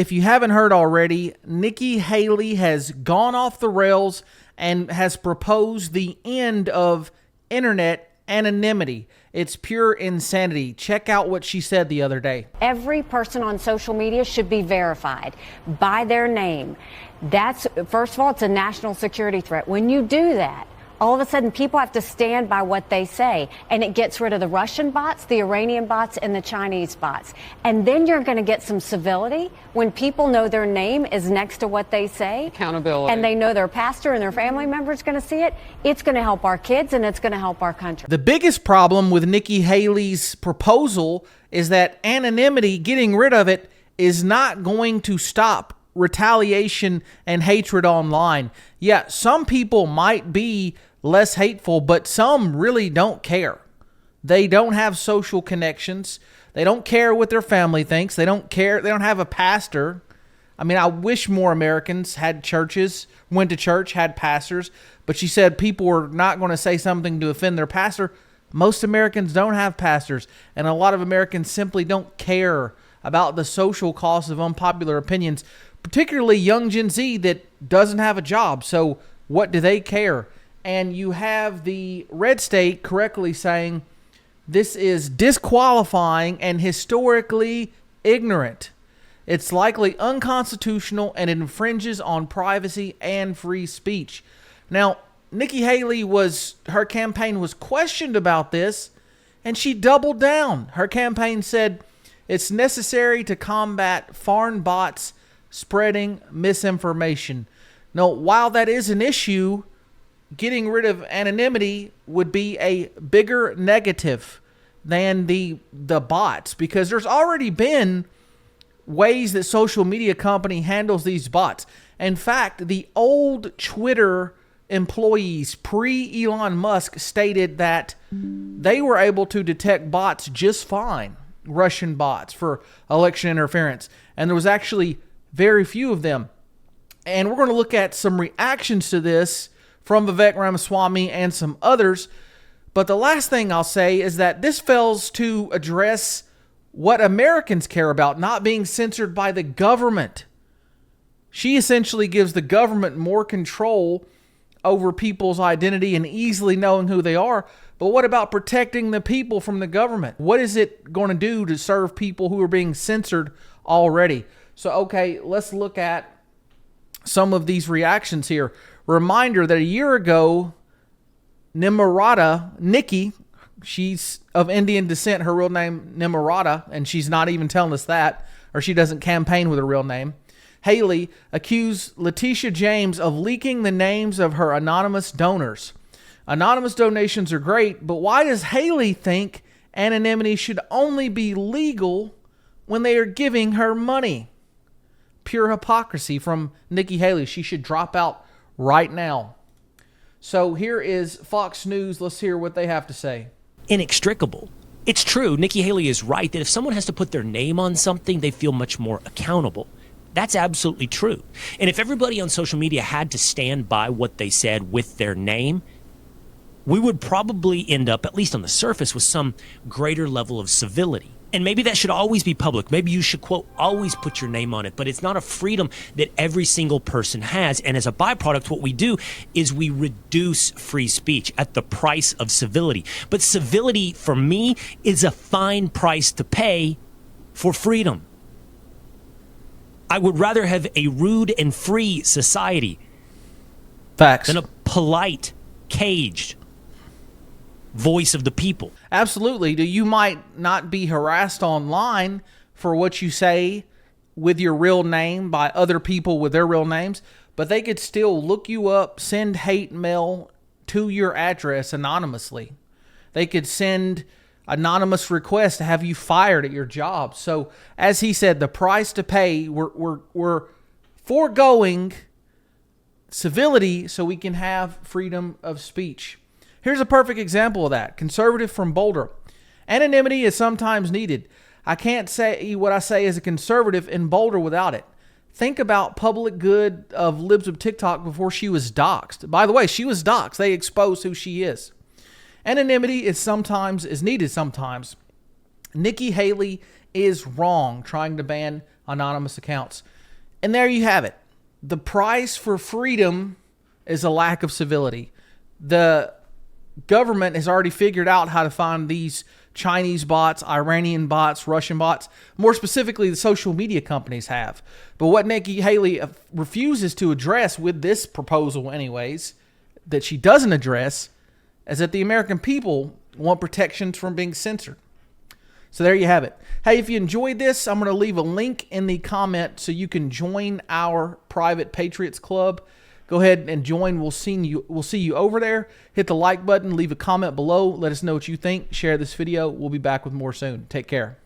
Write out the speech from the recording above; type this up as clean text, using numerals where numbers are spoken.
if you haven't heard already, Nikki Haley has gone off the rails and has proposed the end of internet anonymity. It's pure insanity. Check out what she said the other day. Every person on social media should be verified by their name. That's, first of all, it's a national security threat. When you do that, all of a sudden people have to stand by what they say, and it gets rid of the Russian bots, the Iranian bots, and the Chinese bots. And then you're going to get some civility when people know their name is next to what they say. Accountability. And they know their pastor and their family members going to see it. It's going to help our kids, and it's going to help our country. The biggest problem with Nikki Haley's proposal is that anonymity, getting rid of it, is not going to stop retaliation and hatred online. Yeah, some people might be less hateful, but some really don't care. They don't have social connections. They don't care what their family thinks. They don't care. They don't have a pastor. I mean, I wish more Americans had churches, went to church, had pastors, but she said people were not going to say something to offend their pastor. Most Americans don't have pastors, and a lot of Americans simply don't care about the social cost of unpopular opinions, particularly young Gen Z that doesn't have a job. So what do they care? And you have the red state correctly saying this is disqualifying and historically ignorant. It's likely unconstitutional and it infringes on privacy and free speech. Now, Nikki Haley her campaign was questioned about this, and she doubled down. Her campaign said it's necessary to combat foreign bots spreading misinformation. Now, while that is an issue, getting rid of anonymity would be a bigger negative than the bots, because there's already been ways that social media company handles these bots. In fact, the old Twitter employees pre-Elon Musk stated that they were able to detect bots just fine, Russian bots for election interference, and there was actually very few of them. And we're going to look at some reactions to this from Vivek Ramaswamy and some others. But the last thing I'll say is that this fails to address what Americans care about, not being censored by the government. She essentially gives the government more control over people's identity and easily knowing who they are. But what about protecting the people from the government? What is it going to do to serve people who are being censored already? So, okay, let's look at some of these reactions here. Reminder that a year ago, Nikki, she's of Indian descent, her real name Nimrata, and she's not even telling us that, or she doesn't campaign with her real name. Haley accused Letitia James of leaking the names of her anonymous donors. Anonymous donations are great, but why does Haley think anonymity should only be legal when they are giving her money? Pure hypocrisy from Nikki Haley. She should drop out right now. So here is Fox News. Let's hear what they have to say. Inextricable. It's true. Nikki Haley is right that if someone has to put their name on something, they feel much more accountable. That's absolutely true. And if everybody on social media had to stand by what they said with their name, we would probably end up, at least on the surface, with some greater level of civility. And maybe that should always be public. Maybe you should, quote, always put your name on it. But it's not a freedom that every single person has. And as a byproduct, what we do is we reduce free speech at the price of civility. But civility, for me, is a fine price to pay for freedom. I would rather have a rude and free society Facts. than a polite, caged voice of the people. Absolutely. You might not be harassed online for what you say with your real name by other people with their real names, but they could still look you up, send hate mail to your address anonymously. They could send anonymous requests to have you fired at your job. So as he said, the price to pay, we're foregoing civility so we can have freedom of speech. Here's a perfect example of that. Conservative from Boulder. Anonymity is sometimes needed. I can't say what I say as a conservative in Boulder without it. Think about public good of libs of TikTok before she was doxxed. By the way, she was doxxed. They exposed who she is. Anonymity is needed sometimes. Nikki Haley is wrong trying to ban anonymous accounts. And there you have it. The price for freedom is a lack of civility. The government has already figured out how to find these Chinese bots, Iranian bots, Russian bots. More specifically, the social media companies have. But what Nikki Haley refuses to address with this proposal anyways, that she doesn't address, is that the American people want protections from being censored. So there you have it. Hey, if you enjoyed this, I'm going to leave a link in the comment so you can join our private Patriots Club. Go ahead and join. We'll see you over there. Hit the like button. Leave a comment below. Let us know what you think. Share this video. We'll be back with more soon. Take care.